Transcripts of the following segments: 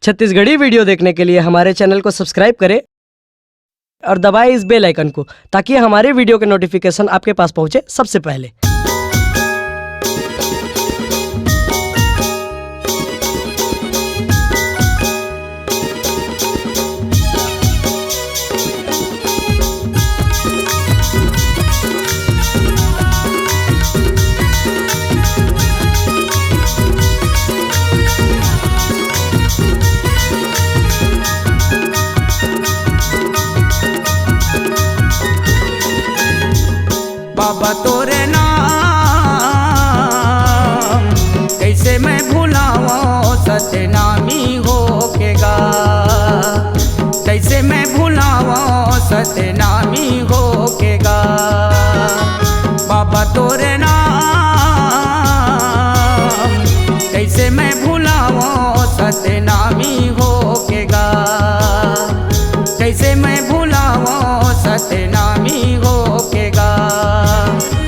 Chhattisgarhi video देखने के लिए हमारे चैनल को सब्सक्राइब करें और दबाएं इस बेल आइकन को ताकि हमारे वीडियो के नोटिफिकेशन आपके पास पहुंचे सबसे पहले। बाबा तोरे नाम कैसे मैं भुलाऊं, सतनामी होकेगा। कैसे मैं भुलाऊं, सतनामी होकेगा। बाबा तोरे नाम कैसे मैं भुलाऊं, सतनामी होकेगा। कैसे मैं भुलाऊं, सतनामी होकेगा।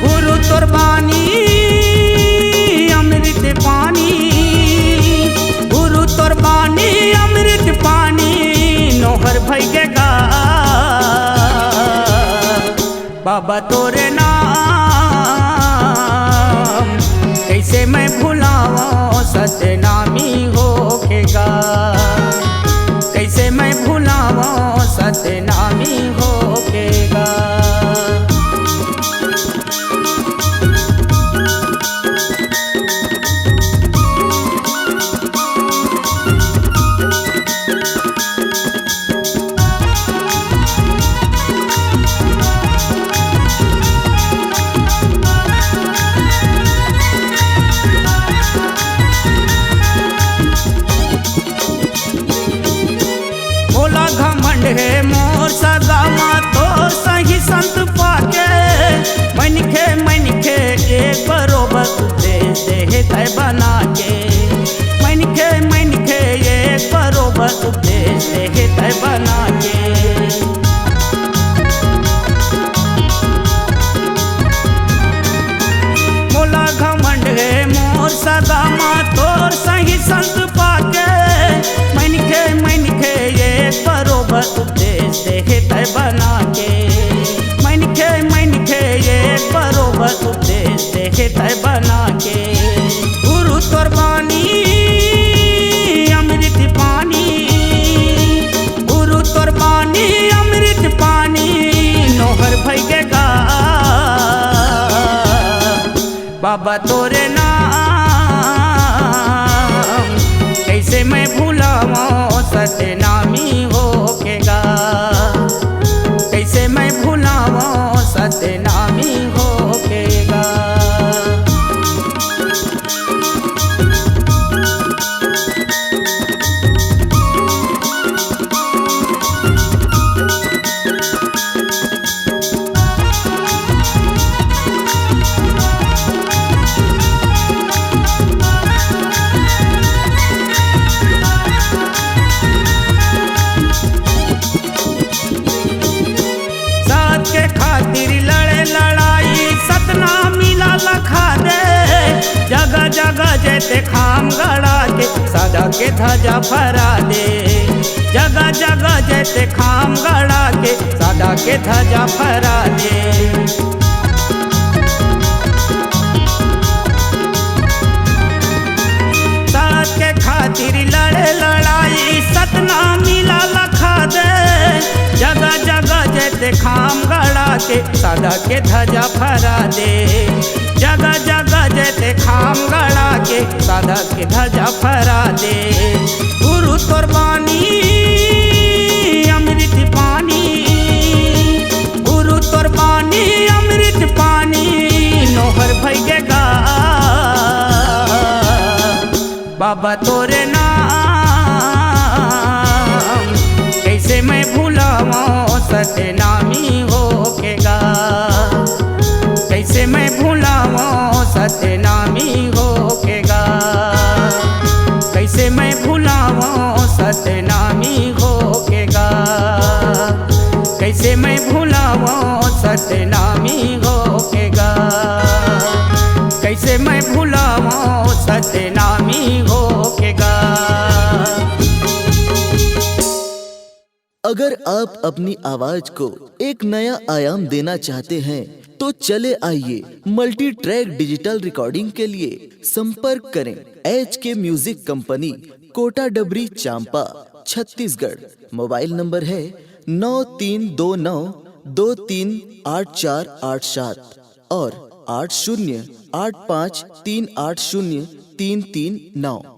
गुरु तोर बानी अमृत पानी, गुरु तोर बानी अमृत पानी, नोहर भैगेगा। बाबा तोरे नाम कैसे मैं भुलाऊं, सतनामी होकेगा। कैसे मैं भुलाऊं, सतनामी होकेगा। घमंड है मोर सगामा तो सही संत पाके। मनखे एक बरोबर उपदेश दे तय बना के। मनखे एक बरोबर उपदेश दे तय बना के। मोला घमंड है मोर सगामा तो सही संत पाके। मनखे एक बरोबर उपदेश दे तय बना के। मनखे एक बरोबर उपदेश दे तय बना के। गुरु तोर बानी अमृत पानी, गुरु तोर बानी अमृत पानी, नोहर भैगेगा। बाबा तोरे नाम कैसे मैं भुलाऊं, सतनामी होकेगा। कैसे मैं भुलाऊं, सतनामी होकेगा। खातिर लड़े लड़ाई सतना मिला लखा दे। जगह जगह जेते खाम गड़ा के सदा के ध्वजा फहरा दे। जगह जगह जेते खाम गड़ा के सदा के ध्वजा फहरा दे। साथ के खातिर लड़े लड़ाई सतना मिला लखा दे। जगह जगह जेते खाम गड़ा के सदा के ध्वजा फहरा दे। जगह जगह जेते खाम गड़ा के सदा के ध्वजा फहरा दे। गुरु तोर बानी अमृत पानी, गुरु तोर बानी अमृत पानी, नोहर भैगेगा। बाबा तोरे नाम कैसे मैं भुलाऊं, सतनामी होकेगा। कैसे मैं भुलाऊं, सतनामी होकेगा। कैसे मैं भुलाऊं, सतनामी होकेगा। कैसे मैं भुलाऊं, सतनामी होकेगा। कैसे मैं भुलाऊं, सतनामी होकेगा। अगर आप अपनी आवाज को एक नया आयाम देना चाहते हैं तो चले आइए मल्टी ट्रैक डिजिटल रिकॉर्डिंग के लिए संपर्क करें HK म्यूजिक कंपनी, कोटा डबरी, चांपा, छत्तीसगढ़। मोबाइल नंबर है 9329238487 और 8085380339।